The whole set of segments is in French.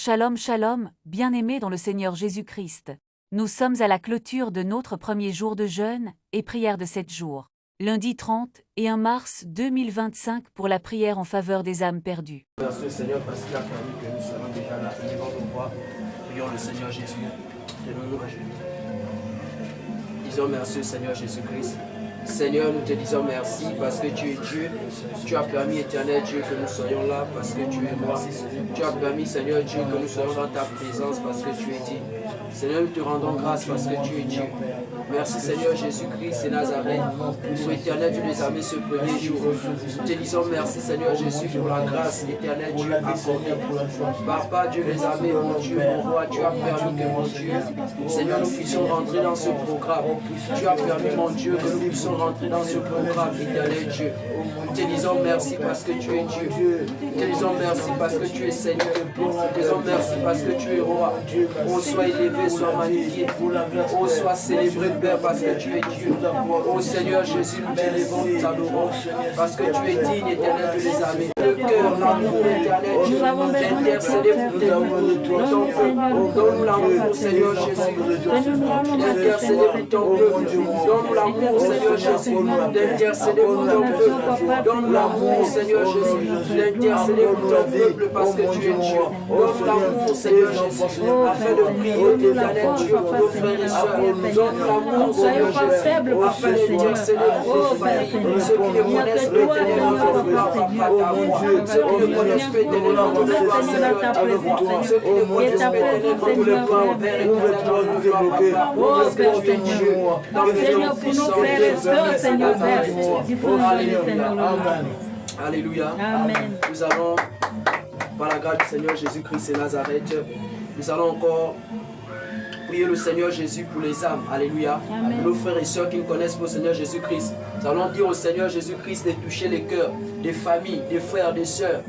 Shalom, shalom, bien-aimés dans le Seigneur Jésus-Christ. Nous sommes à la clôture de notre premier jour de jeûne et prière de 7 jours. Lundi 30 et 1 mars 2025 pour la prière en faveur des âmes perdues. Merci le Seigneur parce qu'il a permis que nous soyons déjà là. Devant nos voix, prions le Seigneur Jésus. Tenons-nous à genoux. Disons merci au Seigneur Jésus-Christ. Seigneur, nous te disons merci parce que tu es Dieu. Tu as permis, éternel Dieu, que nous soyons là parce que tu es roi. Tu as permis, Seigneur Dieu, que nous soyons dans ta présence parce que tu es digne. Seigneur, nous te rendons grâce parce que tu es Dieu. Merci Seigneur Jésus-Christ et Nazareth pour éternel Dieu des armées ce premier jour. Nous te disons merci Seigneur Jésus pour la grâce éternelle Dieu accordée. Papa Dieu des armées, mon Dieu, mon roi, tu as permis que mon Dieu, Seigneur, nous puissions rentrer dans ce programme. Tu as permis mon Dieu que nous puissions rentrer dans ce programme éternel Dieu. Nous te disons merci parce que tu es Dieu. Nous te disons merci parce que tu es Seigneur. Nous te disons merci parce que tu es roi. Oh, sois élevé, sois magnifié. Oh, sois célébré, Père, parce que tu es Dieu. Oh Seigneur Jésus, nous t'élevons, nous t'adorons. Parce que tu es digne, éternel de les armées. Le cœur, l'amour éternel, Dieu, d'intercéder pour ton peuple. Donne-nous l'amour, Seigneur Jésus. D'intercéder pour ton peuple. Donne-nous l'amour, Seigneur Jésus. D'intercéder pour ton peuple. Donne-nous l'amour, Seigneur Jésus. D'intercéder pour ton peuple parce que tu es Dieu. Donne-nous l'amour, Seigneur Jésus. Afin de prier, éternel Dieu, pour nos frères et sœurs. Donne-nous l'amour, Seigneur Jésus. Afin d'intercéder pour nos familles. Ceux qui ne connaissent pas éternel, ceux qui ne connaissent pas éternel, ceux qui ne connaissent pas éternel, parce que tu es Dieu. Seigneur, pour nos frères et sœurs, Seigneur, Alléluia. Amen. Nous allons, par la grâce du Seigneur Jésus-Christ et Nazareth, nous allons encore prier le Seigneur Jésus pour les âmes. Alléluia. Amen. Pour nos frères et sœurs qui ne connaissent pas le Seigneur Jésus-Christ, nous allons dire au Seigneur Jésus-Christ de toucher les cœurs des familles, des frères, des sœurs,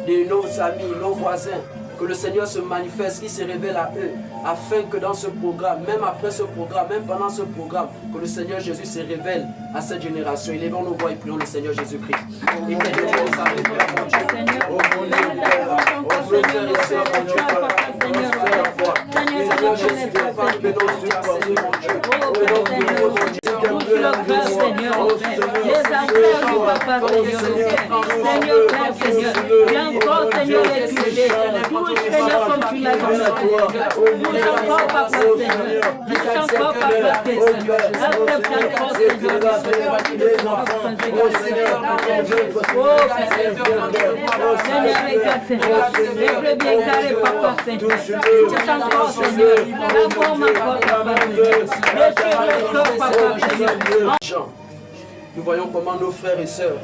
de nos amis, nos voisins. Que le Seigneur se manifeste, qu'il se révèle à eux, afin que dans ce programme, même après ce programme, même pendant ce programme, que le Seigneur Jésus se révèle à cette génération. Élevons nos voix et prions le Seigneur Jésus-Christ. Seigneur, comme tu l'as dit, encore papa Seigneur, encore papa Seigneur, accepte encore Seigneur, Seigneur, le bien carré papa Seigneur, c'est encore Seigneur, la forme encore papa Seigneur, nous voyons comment nos frères et sœurs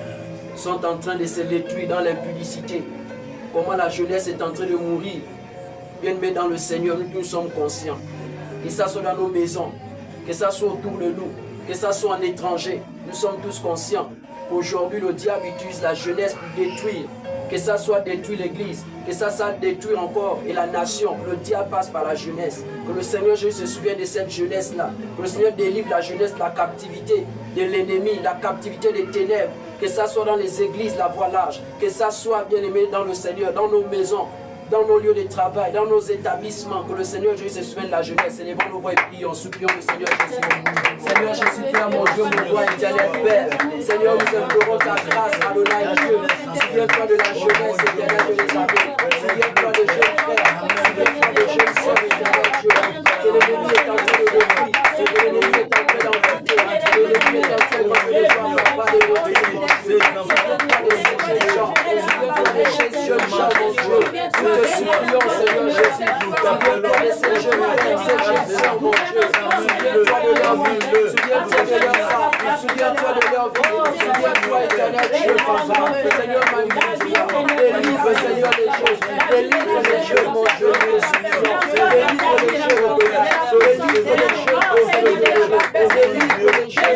sont en train de se détruire dans l'impudicité. Comment la jeunesse est en train de mourir. Bien-aimés dans le Seigneur, nous sommes conscients. Que ça soit dans nos maisons, que ça soit autour de nous, que ça soit en étranger, nous sommes tous conscients qu'aujourd'hui le diable utilise la jeunesse pour détruire. Que ça soit détruire l'église, que ça soit détruire encore et la nation. Le diable passe par la jeunesse. Que le Seigneur Jésus se souvienne de cette jeunesse-là. Que le Seigneur délivre la jeunesse de la captivité de l'ennemi, la captivité des ténèbres. Que ça soit dans les églises, la voie large. Que ça soit, bien aimé, dans le Seigneur, dans nos maisons, dans nos lieux de travail, dans nos établissements. Que le Seigneur Jésus se souvienne de la jeunesse. Élevons nos voix et prions, supplions le Seigneur Jésus. Seigneur Jésus, Père, mon Dieu, mon roi éternel Père. Seigneur, nous implorons ta grâce, Adonai Dieu. Souviens-toi de la jeunesse éternelle de les armées. Souviens-toi des jeunes frères. Souviens-toi des jeunes sœurs éternel Dieu. Que l'ennemi est en train de détruire. Que l'ennemi est en train d'envoûter. Que l'ennemi est en train de voir papa de notre vie. Souviens-toi de ces jeunes gens. Souviens-toi de ces jeunes gens, mon Dieu. Nous te supplions, Seigneur Jésus. Souviens-toi de ces jeunes frères, ces jeunes sœurs, mon Dieu. Souviens-toi de leur vie. Souviens-toi de leur âme. Souviens-toi de leur vie. Souviens-toi, éternel Dieu. Seigneur, magnifique. Délivre, Seigneur, les jeunes. Délivre les jeunes, mon Dieu. Nous te supplions. Délivre les jeunes. Délivre les jeunes. Délivre les jeunes.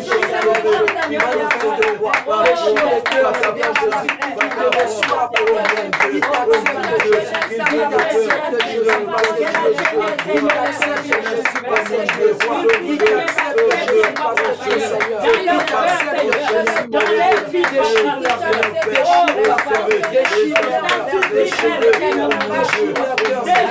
Manifeste le roi. Réchis les cœurs, Seigneur Jésus. Il te reçoit pour eux-mêmes. Il t'accepte, Jésus. Il t'accepte, Jésus. Parce que tu es Dieu. Il t'accepte, Jésus. Parce que tu es roi. Il t'accepte, Jésus. Parce que tu es Seigneur. Il t'accepte, Jésus. Dans les vies de chacun. Déchire leur cœur. Déchire leur cœur. Déchire leur cœur.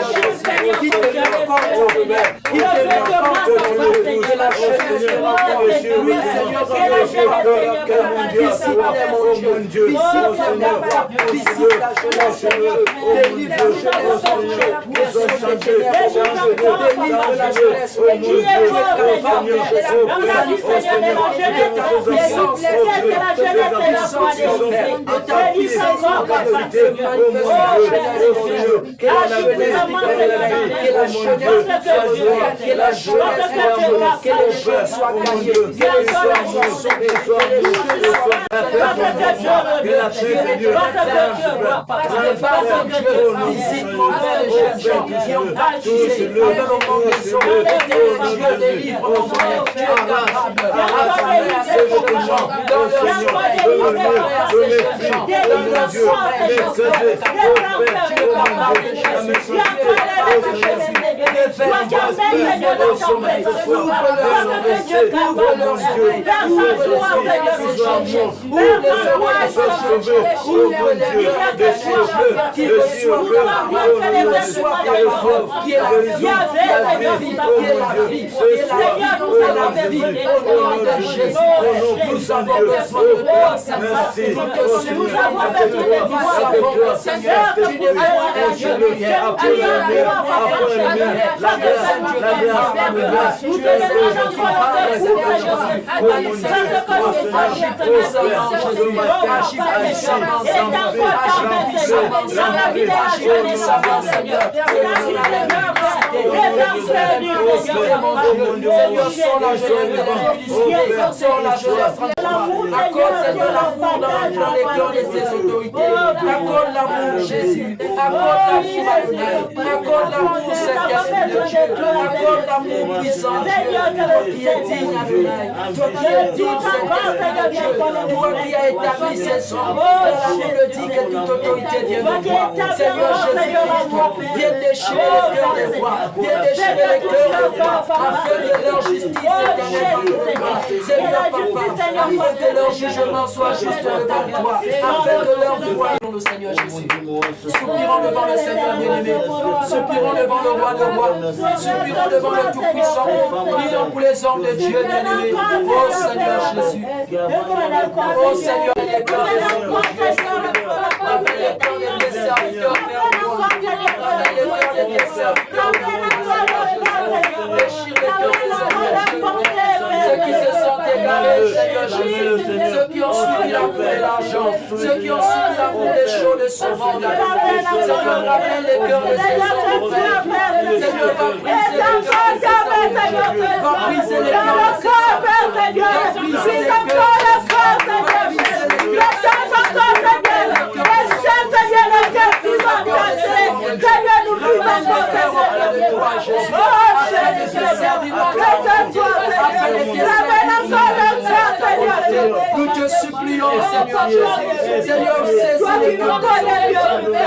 Nous te supplions, Seigneur Jésus. Seigneur,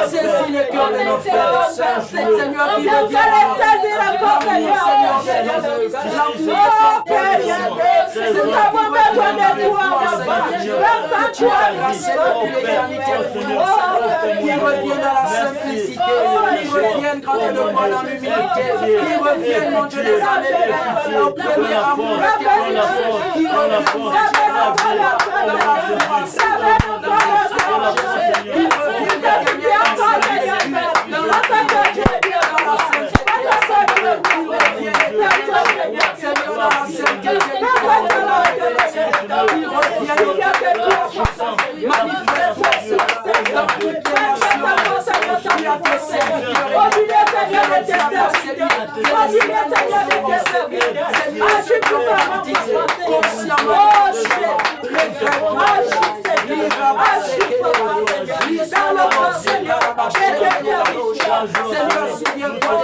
saisis les cœurs de nos frères et sœurs. Seigneur, qui reviennent à la simplicité, qui reviennent grandement dans l'humilité, qui reviennent, mon Dieu, les années au premier amour éternel, qui reviennent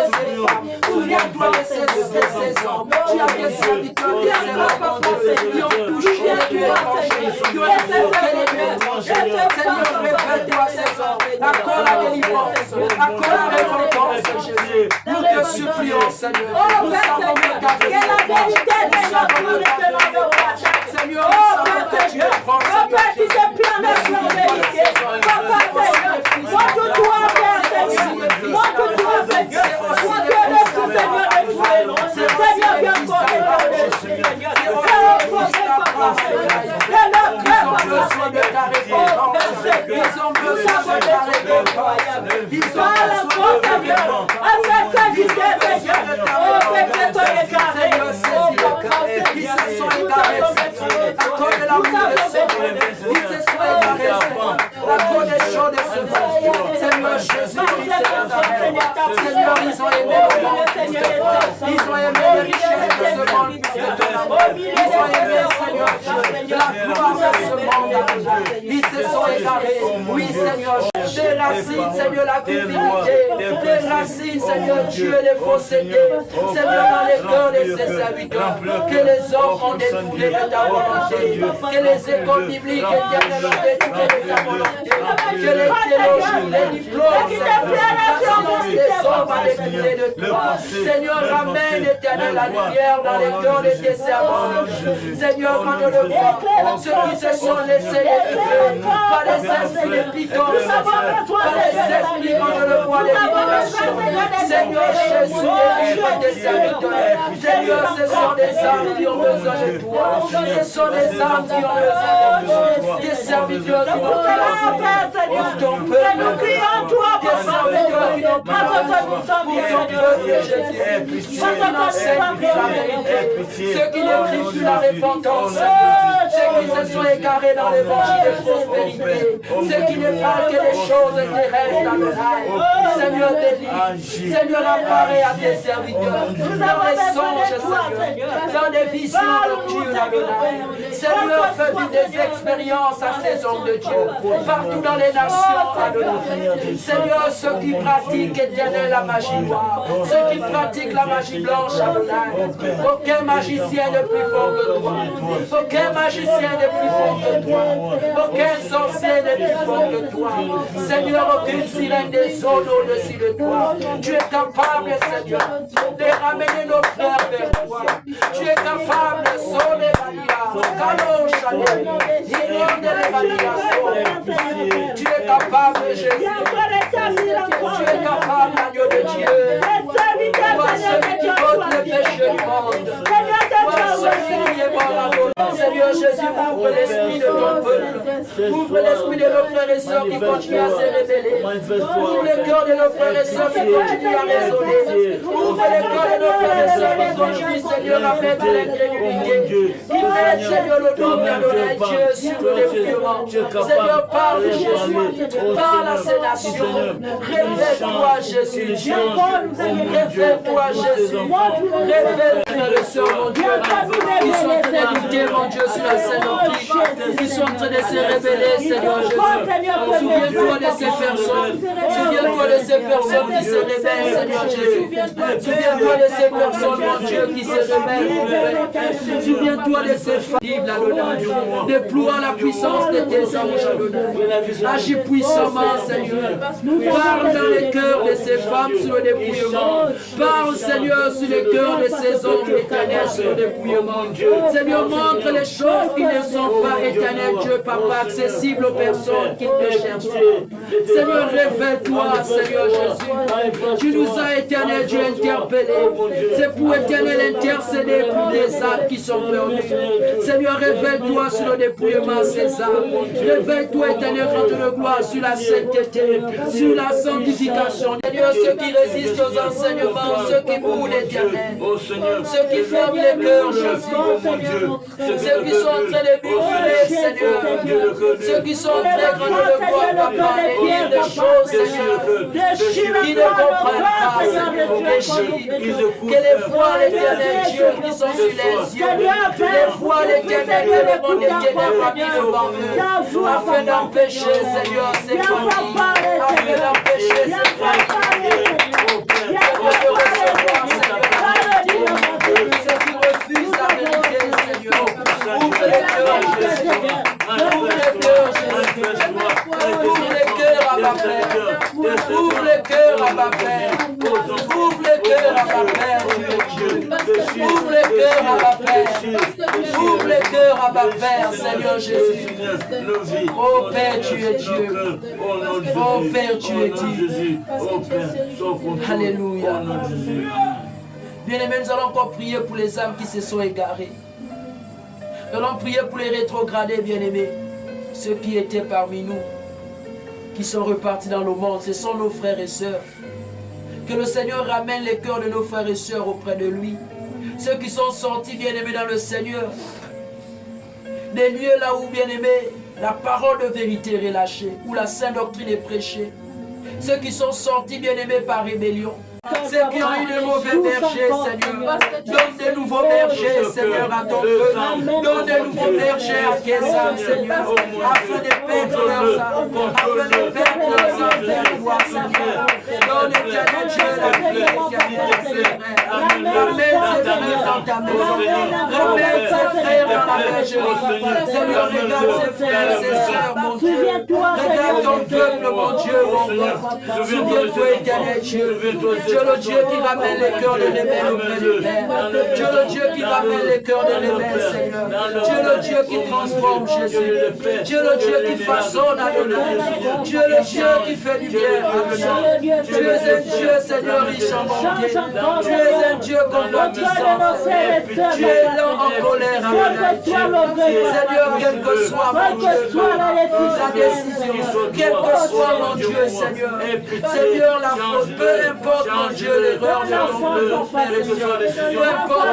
Seigneur, souviens-toi de ces hommes. Tu as des serviteurs qui ont touché les étrangers, qui ont évoqué les étrangers. Seigneur, révèle-toi à ces hommes. Accorde la délivrance, accorde la récompense, Jésus. Nous te supplions, Seigneur. Nous savons que ta vérité est Seigneur, que tu es grand, Seigneur. Seigneur, ils ont aimé le monde plus que toi. Ils ont aimé les richesses de ce monde plus que ton amour. Ils ont aimé, Seigneur Dieu, la gloire de ce monde. Ils se sont égarés. Oui, Seigneur, des racines, Seigneur, la cupidité. Des racines, Seigneur Dieu, les faussetés. Seigneur, dans les cœurs de ses serviteurs. Que les hommes ont détourné de ta volonté. Que les écoles bibliques éternelles ont détourné de ta volonté. Que les théologies, les diplômes, Seigneur, la science des hommes a détourné de toi. Seigneur, ramène éternel la lumière dans les cœurs de tes servants. Seigneur, quand on le voit, ceux qui se sont laissés étouffer par les esprits de piquance, par les esprits, quand on le voit, les libérations. Seigneur Jésus, délivre tes serviteurs. Seigneur, ce sont des âmes qui ont besoin de toi. Ce sont des âmes qui ont besoin de toi. Des serviteurs qui vont faire pour ton peuple. Des serviteurs qui n'ont pas pour ton peuple, Jésus. Ceux qui n'enseignent plus la vérité. Ceux qui n'écrivent plus la repentance. Ceux qui se sont égarés dans l'évangile de prospérité. Ceux qui ne parlent que des choses terrestres à l'oreille. Seigneur, délivre. Seigneur, apparaît à tes serviteurs. Dans des songes, Seigneur. Dans des visions nocturnes à l'oreille. Seigneur, fais vivre des expériences à ces hommes de Dieu. Partout dans les nations, à l'oreille. Seigneur, ceux qui pratiquent éternel la magie noire. Ceux qui pratiquent la magie blanche à l'oreille. Aucun magicien n'est plus fort que toi. Aucun magicien n'est plus fort que toi. Aucun sorcier n'est plus fort que toi. Seigneur, aucune sirène des eaux au-dessus de toi. Tu es capable, Seigneur, de ramener nos frères vers toi. Tu es capable, Sole Valia, Kalo Chanel, Inon de Valia. Tu es capable, Jésus. Tu es capable, agneau de Dieu. Toi, celui qui ôte le péché du monde. Toi, celui qui est mort à nous. Seigneur Jésus, ouvre l'esprit de ton peuple. Ouvre l'esprit de nos frères et sœurs qui continuent à se révéler. Ouvre le cœur de nos frères et sœurs qui continuent à raisonner. Ouvre le cœur de nos frères et sœurs qui continuent, Seigneur, à mettre l'incrédulité. Qui mettent, Seigneur, le nom de Dieu sur le dépouillement. Seigneur, parle Jésus. Parle à ces nations. Révèle-toi, Jésus. Révèle-toi, Jésus. Révèle-toi, le Seigneur, mon Dieu. Ils sont en train de lutter, mon Dieu, sur la scène antique. Ils sont en train de se révéler, Seigneur Jésus. Souviens-toi de ces personnes. Souviens-toi de ces personnes qui se révèlent, Seigneur Jésus. Souviens-toi de ces personnes, mon Dieu, qui se révèlent, mon Père. Souviens-toi de ces femmes, Adonai. Déploie la puissance de tes anges, Adonai. Agis puissamment, Seigneur. Parle dans les cœurs de ces femmes sur le dépouillement. Parle, Seigneur, sur les cœurs de ces hommes éternels sur le dépouillement. Seigneur, montre les choses qui ne sont pas éternelles, Dieu, Papa, accessibles aux personnes qui te cherchent. Seigneur, révèle-toi, Seigneur Jésus. Tu nous as, éternel Dieu, interpellés. C'est pour éternel intercéder pour des âmes qui sont perdues. Seigneur, révèle-toi sur le dépouillement, ces âmes. Révèle-toi, éternel, rends de gloire sur la sainteté, sur la sanctification. Seigneur, ceux qui résistent aux enseignements, ceux qui mourent l'éternel, ceux qui ferment les cœurs, Jésus, ceux qui sont en train de murmurer, Seigneur, ceux qui sont en train de voir, Papa, et dire des choses, Seigneur, qui ne comprennent pas, Seigneur, que les voix, l'éternel Dieu, qui sont sur les yeux, les voix, l'éternel, que le monde des ténèbres a mis devant eux, afin d'empêcher, Seigneur, ces familles, afin d'empêcher ces familles, de recevoir, Seigneur, ceux qui refusent la vérité, Seigneur, ouvre les cœurs, Jésus, ouvre les cœurs, Jésus, ouvre les cœurs à ma Père, ouvre les cœurs à ma Père, ouvre les cœurs à ma Père, ouvre les cœurs à ma Père, ouvre les cœurs à ma Père, Seigneur Jésus. Oh Père, tu es Dieu. Oh Père, tu es Dieu. Alléluia. Bien-aimés, nous allons encore prier pour les âmes qui se sont égarées. Nous allons prier pour les rétrogradés, bien-aimés. Ceux qui étaient parmi nous, qui sont repartis dans le monde, ce sont nos frères et sœurs. Que le Seigneur ramène les cœurs de nos frères et sœurs auprès de lui. Ceux qui sont sortis, bien-aimés, dans le Seigneur. Des lieux là où, bien-aimés, la parole de vérité est relâchée, où la sainte doctrine est prêchée. Ceux qui sont sortis, bien-aimés, par rébellion. Ceux qui ont eu de mauvais bergers, Seigneur, donne de nouveaux bergers, Seigneur, à ton peuple. Donne de nouveaux bergers à Kézam, Seigneur, afin de perdre leurs âmes, afin de perdre leurs âmes vers toi, Seigneur. Donne, éternel Dieu, la vie, ramène ses frères dans ta maison, ramène ses frères dans la bergerie. Seigneur, regarde ses frères et ses sœurs, mon Dieu. Regarde ton peuple, mon Dieu, mon Père. Souviens-toi, éternel Dieu. Dieu le Dieu qui ramène les cœurs des rebelles auprès du Père. Dieu le Dieu qui ramène les cœurs des rebelles, Seigneur. Dieu le Dieu qui transforme Jésus. Dieu le Dieu qui façonne Adonai. Dieu le Dieu qui fait du bien Adonai. Tu es un Dieu, Seigneur, riche en bonté. Tu es un Dieu compatissant. Tu es lent en colère, Adonai. Seigneur, quel que soit, mon Dieu, la décision, quel que soit, mon Dieu, Seigneur. Seigneur, la faute, peu importe, mon Dieu, l'erreur de mon frère et soeur, peu importe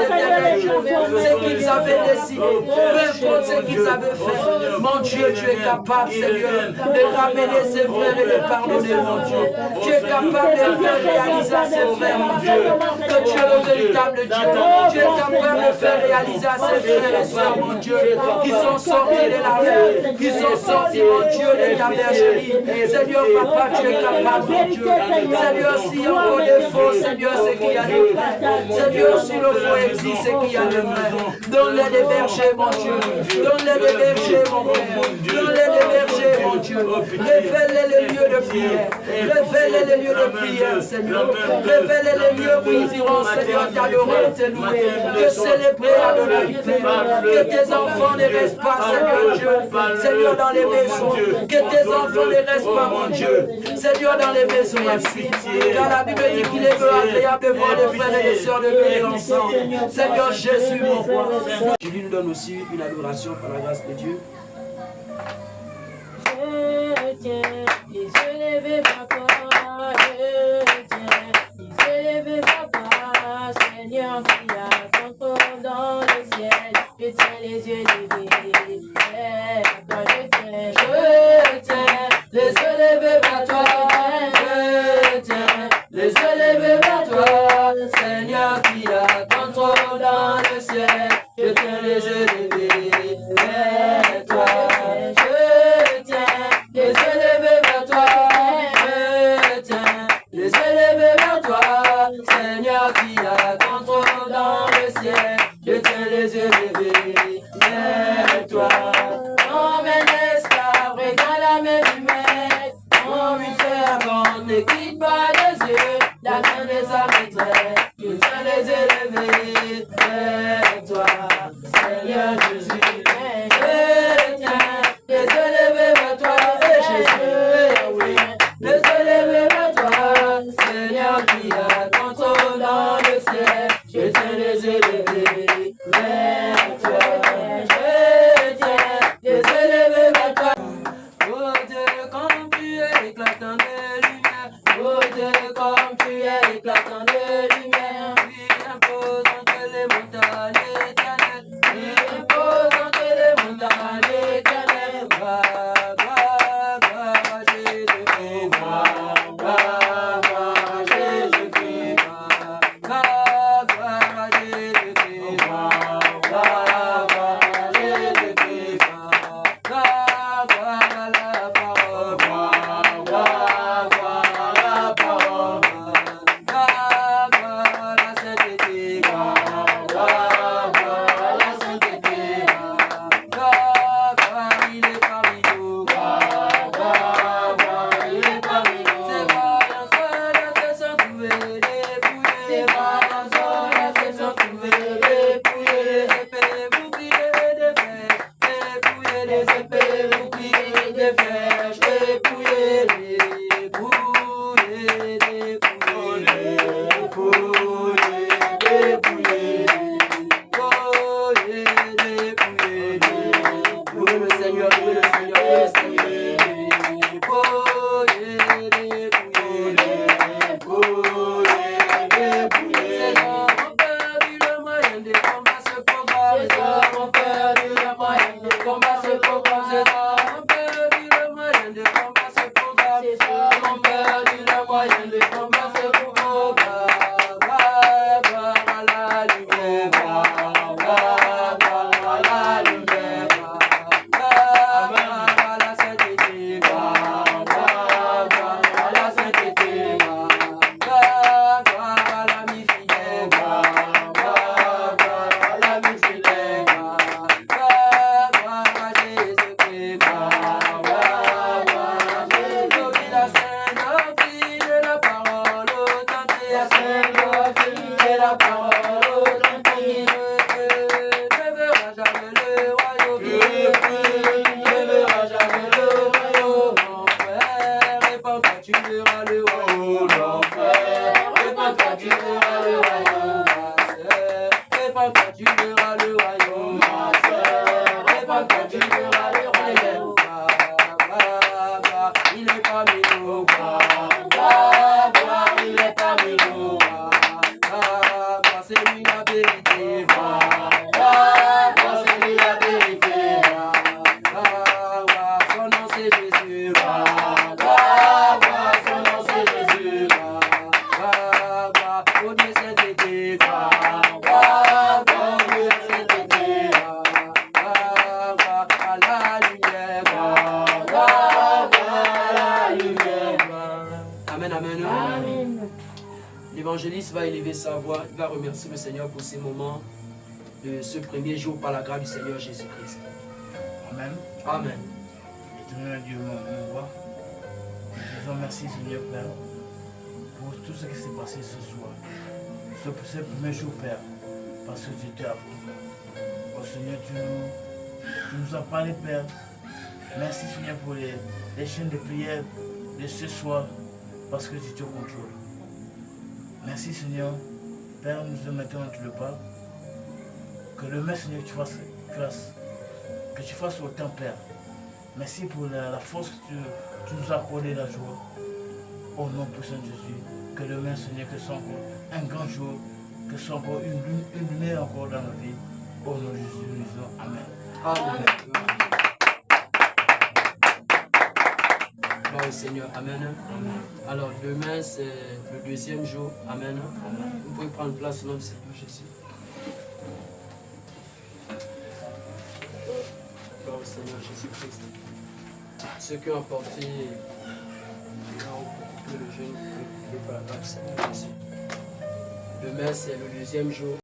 ce qu'ils avaient décidé, peu importe ce qu'ils avaient fait, mon Dieu, tu es capable, Seigneur, de ramener ses frères et de pardonner, mon Dieu. Tu es capable de faire réaliser à ses frères, mon Dieu, que tu es le véritable Dieu. Tu es capable de faire réaliser à ses frères et soeurs, mon Dieu, qui sont sortis de la rue, qui sont sortis, mon Dieu, de ta bergerie. Seigneur, Papa, tu es capable, mon Dieu. Seigneur, si encore des faux, Seigneur, c'est qu'il y a des vrais. Seigneur, si le faux existe, c'est qu'il y a des vrais. Donne-les des bergers, mon Dieu. Donne-les des bergers, mon Père. Donne-les des bergers, mon Dieu. Révèle-les les lieux de prière. Révèle-les les lieux de prière, Seigneur. Révèle-les les lieux où ils iront, Seigneur, t'adorer, te louer, te célébrer, Adonai, Père. Que tes enfants ne restent pas, Seigneur Dieu. Seigneur, dans les maisons. Que tes enfants ne restent pas, mon Dieu. Seigneur, dans les maisons, merci. Car la Bible dit qu'il est agréable de voir les frères et les sœurs de venir ensemble. Seigneur Jésus, mon roi. Je lui donne aussi une adoration par la grâce de Dieu. Je tiens les yeux levés vers toi, je tiens les yeux levés vers toi, Seigneur qui a ton trône dans le ciel, je tiens les yeux levés vers toi, je tiens les yeux levés vers toi, je tiens les yeux levés vers toi, Seigneur qui a ton trône dans le ciel, je tiens les yeux levés vers toi. Les yeux levés vers toi, je tiens les yeux levés vers toi, Seigneur qui a ton trône dans le ciel, je tiens les yeux levés vers toi. Comme un esclave dans la main du maître, comme une servante ne quitte pas les yeux, la main de sa maîtresse, je tiens les yeux levés vers toi, Seigneur Jésus. Je tiens les yeux levés vers toi. Seigneur qui a ton trône dans le ciel, je tiens les yeux levés vers toi. Je tiens les yeux levés vers toi. Oh Dieu, comme tu es éclatant de lumière. Oh Dieu, comme tu es éclatant de lumière. Puis imposant les montagnes éternelles. Puis imposant les montagnes éternelles. et la parole tranquille. Ne verra jamais le royaume, ne verra jamais le royaume, mon frère. Répands-toi, tu verras le royaume, mon frère. Répands-toi, tu verras le royaume, ma sœur. Répands-toi, tu verras le royaume, ma sœur. Répands-toi, tu verras le royaume. Il est parmi nous, il est parmi nous, c'est lui la vérité, c'est lui la vérité, son nom c'est Jésus, son nom c'est Jésus, oh Dieu Saint-Été, oh Dieu Saint-Été, à la lumière, Amen, amen. L'évangéliste va élever sa voix, il va remercier le Seigneur pour ces moments de ce premier jour par la grâce du Seigneur Jésus-Christ. Amen. Amen. Éternel Dieu, mon roi, nous disons merci Seigneur Père pour tout ce qui s'est passé ce soir. Ce premier jour Père, parce que tu t'es appris. Oh Seigneur, tu nous as parlé Père. Merci Seigneur pour les chaînes de prière de ce soir, parce que tu te contrôles. Merci Seigneur, Père, nous te mettons entre le pas. Que le maître Seigneur, que tu fasses autant Père. Merci pour la force que tu nous as accordé la joie. Au nom puissant de Jésus, que le maître Seigneur, que ce soit encore un grand jour, que ce soit encore une lumière encore dans la vie. Au nom de Jésus, nous disons Amen. Amen. Gloire au Seigneur. Amen. Alors demain c'est le deuxième jour. Amen. Vous pouvez prendre place au nom du Seigneur Jésus. Gloire au Seigneur Jésus-Christ. Ceux qui ont apporté le jeûne, le Seigneur Jésus. Demain c'est le deuxième jour.